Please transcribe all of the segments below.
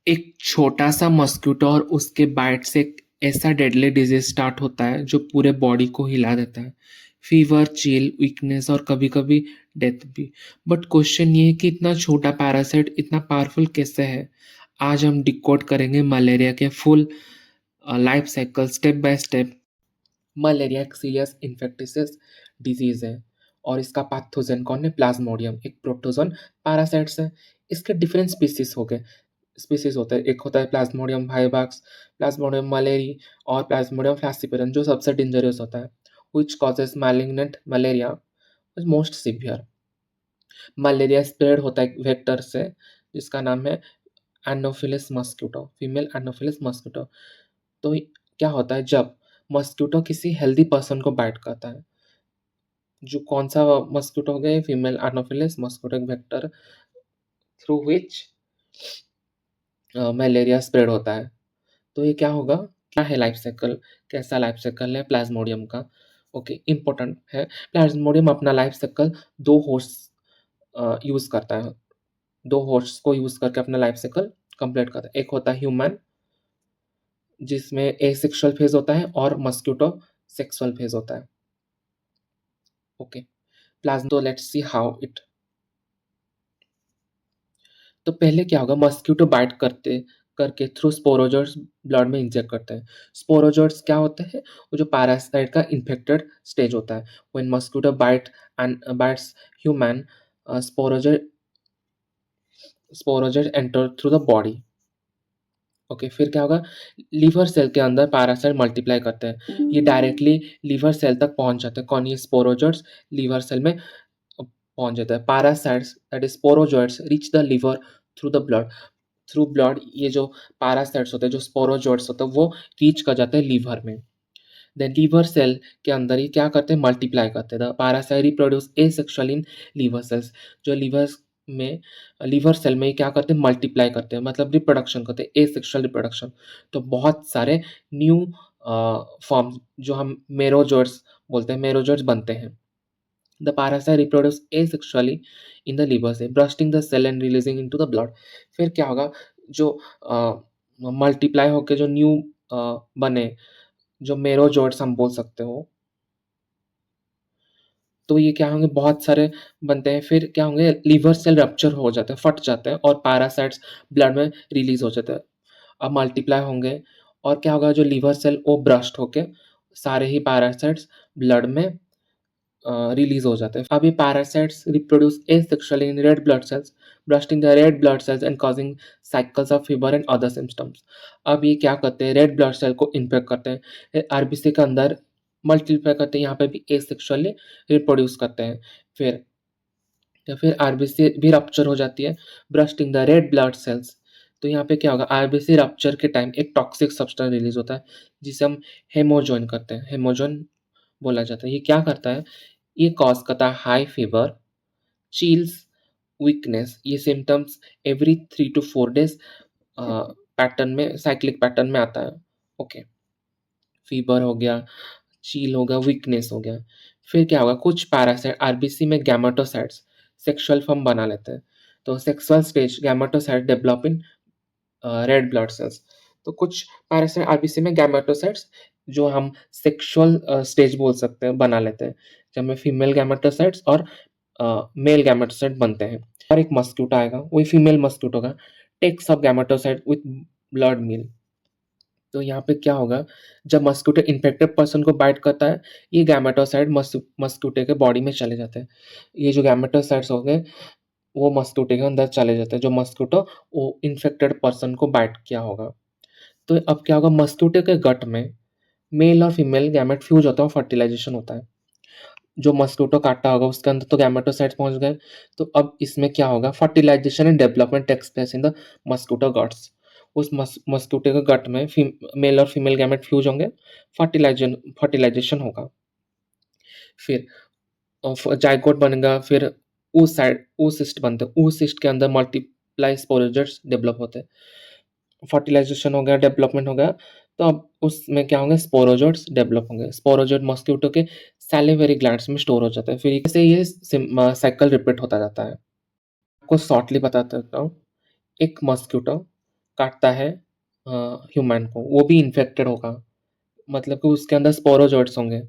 एक छोटा सा मस्क्यूटो और उसके बाइट से एक ऐसा डेडली डिजीज स्टार्ट होता है जो पूरे बॉडी को हिला देता है। फीवर, चिल, वीकनेस और कभी कभी डेथ भी। बट क्वेश्चन ये है कि इतना छोटा पैरासाइट इतना पावरफुल कैसे है। आज हम डिकोड करेंगे मलेरिया के full life cycle step by step. Malaria एक सीरियस इन्फेक्टियस डिजीज है और इसका पैथोजन कौन है? प्लाज्मोडियम, एक प्रोटोजोन पैरासाइट्स है। इसके डिफरेंट स्पीसीज हो गए, स्पीसीज होता है। एक होता है प्लाज्मोडियम वाइवाक्स, प्लाज्मोडियम मलेरी और प्लाज्मोडियम फ्लासिपेरम जो सबसे डेंजरस होता है। Which causes malignant malaria most severe. Malaria spread होता है वेक्टर से जिसका नाम है Anopheles mosquito, female Anopheles mosquito. तो क्या होता है जब मस्क्यूटो किसी हेल्दी पर्सन को बाइट करता है, जो कौन सा मस्क्यूटो हो गया? Female Anopheles mosquito vector through which malaria spread होता है। तो ये क्या होगा? क्या है लाइफ साइकिल? कैसा लाइफ साइकिल है प्लाज्मोडियम का? ओके, इंपॉर्टेंट है। प्लाज्मोडियम अपना लाइफ साइकिल दो होस्ट यूज करता है, दो होस्ट को यूज करके अपना लाइफ साइकिल कंप्लीट करता है। एक होता है ह्यूमन जिसमें एसेक्सुअल फेज होता है और मस्क्यूटो सेक्सुअल फेज होता है। ओके, प्लाज्म तो लेट्स सी हाउ इट। तो पहले क्या होगा? मस्क्यूटो बाइट करते करके थ्रू स्पोरोजोइट्स ब्लड में इंजेक्ट करते हैं। स्पोरोजोइट्स क्या होते हैं? वो जो पैरासाइट का इन्फेक्टेड स्टेज होता है। When mosquito bytes human, sporozoite sporozoite enter through the body. Okay, फिर क्या होगा? लीवर सेल के अंदर पैरासाइट मल्टीप्लाई करते हैं। ये डायरेक्टली लीवर सेल तक पहुंच जाते हैं। कौन? ये स्पोरोजोइट्स लीवर सेल में पहुंच जाता है। Parasites that is sporozoites reach the liver through the blood. Through blood ये जो पैरासाइट्स होते हैं, जो स्पोरोजोइट्स होते हैं, वो रीच कर जाते हैं लीवर में। देन लीवर सेल के अंदर ये क्या करते हैं? मल्टीप्लाई करते हैं। The parasite reproduce asexually in liver cells. जो में लीवर सेल में ये क्या करते हैं? मल्टीप्लाई करते हैं, मतलब रिप्रोडक्शन करते हैं, एसेक्सुअल रिप्रोडक्शन। तो बहुत सारे न्यू फॉर्म जो हम मेरोजोइट्स बोलते हैं, मेरोजोइट्स बनते हैं। The parasite reproduce asexually in the liver cell, bursting the cell and releasing into the blood. फिर क्या होगा? जो मल्टीप्लाई होकर जो न्यू बने, जो मेरोजोइट्स हम बोल सकते हो, तो ये क्या होंगे? बहुत सारे बनते हैं। फिर क्या होंगे? लीवर सेल रप्चर हो जाते हैं, फट जाते हैं और पैरासाइट्स ब्लड में रिलीज हो जाते हैं। अब मल्टीप्लाई होंगे और क्या होगा? जो लीवर सेल वो ब्रस्ट होके सारे ही पैरासाइट्स ब्लड में रिलीज हो जाते हैं। अब ये parasites reproduce asexually in red blood cells, bursting the red blood cells and causing cycles of fever and other symptoms. अब ये क्या करते हैं? रेड ब्लड सेल को इन्फेक्ट करते हैं, आरबीसी के अंदर मल्टीप्लाई करते हैं, यहाँ पे भी एसेक्सुअली रिप्रोड्यूस करते हैं। फिर या फिर आरबीसी भी रप्चर हो जाती है, bursting the red blood cells. तो यहाँ पे क्या होगा? आरबीसी रप्चर के टाइम एक टॉक्सिक सब्सटेंस रिलीज होता है जिसे हम हेमोजोन करते हैं, हेमोजोन बोला जाता है। ये क्या करता है? ये कॉज करता है हाई फीवर, चिल्स, वीकनेस। ये symptoms every 3 to 4 days pattern में, साइक्लिक पैटर्न में आता है। ओके, फीवर हो गया, चील हो गया, वीकनेस हो गया। फिर क्या होगा? कुछ पैरासाइट आरबीसी में गैमेटोसाइट्स सेक्सुअल फॉर्म बना लेते हैं। तो sexual stage gametocyte develop in red blood cells. तो कुछ पैरासाइट आरबीसी में गैमेटोसाइट्स जो हम सेक्सुअल स्टेज बोल सकते हैं बना लेते हैं, जब में फीमेल गैमेटोसाइट्स और मेल गैमेटोसाइट बनते हैं। और एक मस्क्यूटो आएगा, वही फीमेल मस्क्यूटो का takes of gametocyte with blood meal. तो यहाँ पे क्या होगा? जब मस्क्यूटो इन्फेक्टेड पर्सन को बाइट करता है, ये गैमेटोसाइट मस्क्यूटो के बॉडी में चले जाते हैं। ये जो गैमेटोसाइट्स हो गए वो मस्क्यूटो के अंदर चले जाते हैं, जो मस्क्यूटो वो इन्फेक्टेड पर्सन को बाइट किया होगा। तो अब क्या होगा? मस्क्यूटो के गट में मेल और फीमेल गैमेट फ्यूज होता है और फर्टिलाइजेशन होता है। जो मस्क्यूटो काटा होगा उसके अंदर तो गैमेटोसाइट्स पहुंच गए। तो अब इसमें क्या होगा? Fertilization and development takes place in the mosquito guts. उस मस्क्यूटो के गट में मेल और फीमेल गैमेट फ्यूज होंगे, फर्टिलाइजेशन होगा। फिर जाइगोट बनेगा। फिर oocyst बनते हैं। oocyst के अंदर मल्टीप्लाई स्पोरोजोइट्स डेवलप होते हैं। फर्टिलाइजेशन हो गया, डेवलपमेंट हो गया। तो अब उसमें क्या होंगे? स्पोरोजोइट्स डेवलप होंगे। स्पोरोजोइट मस्क्यूटो के सैलिवरी ग्लैंड्स में स्टोर हो जाता है। फिर कैसे ये साइकिल रिपीट होता जाता है। आपको शॉर्टली बता देता हूँ। एक मस्क्यूटो काटता है ह्यूमन को, वो भी इन्फेक्टेड होगा, मतलब कि उसके अंदर स्पोरोजोइट्स होंगे।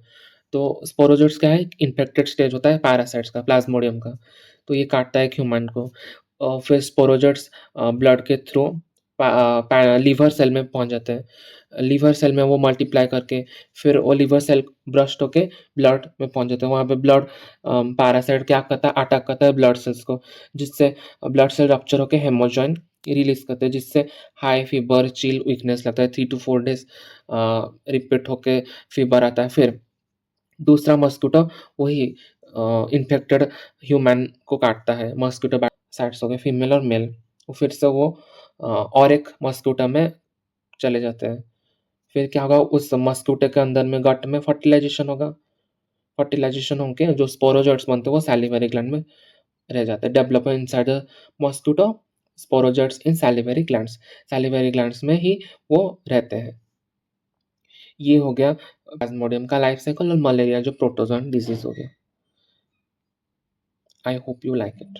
तो स्पोरोजोइट्स क्या है? इन्फेक्टेड स्टेज होता है पैरासाइट्स का, प्लाज्मोडियम का। तो ये काटता है एक ह्यूमन को। फिर स्पोरोजोइट्स ब्लड के थ्रू लीवर सेल में पहुंच जाते हैं। लीवर सेल में वो मल्टीप्लाई करके फिर वो लीवर सेल ब्रस्ट होके ब्लड में पहुंच जाते हैं। वहाँ पे ब्लड पैरासाइट क्या करता है? अटैक करता है ब्लड सेल्स को, जिससे ब्लड सेल रप्चर होके हेमोजॉइन रिलीज करते हैं, जिससे हाई फीवर, चिल, वीकनेस लगता है। 3 to 4 days रिपीट होके फीवर आता है। फिर दूसरा मस्किटो वही इन्फेक्टेड ह्यूमन को काटता है। मस्किटो साइट्स हो गए फीमेल और मेल। फिर से वो और एक मस्किटो में चले जाते हैं। फिर क्या होगा? उस मस्किटो के अंदर में गट में फर्टिलाइजेशन होगा। फर्टिलाइजेशन होके जो स्पोरोजोइट्स बनते हैं वो सैलिवरी ग्लैंड में रह जाते हैं। Develop inside the mosquito sporozoites in salivary glands. Salivary glands में ही वो रहते हैं। ये हो गया प्लाज्मोडियम का लाइफ साइकिल और मलेरिया जो प्रोटोजोन डिजीज हो गया। I hope you like it.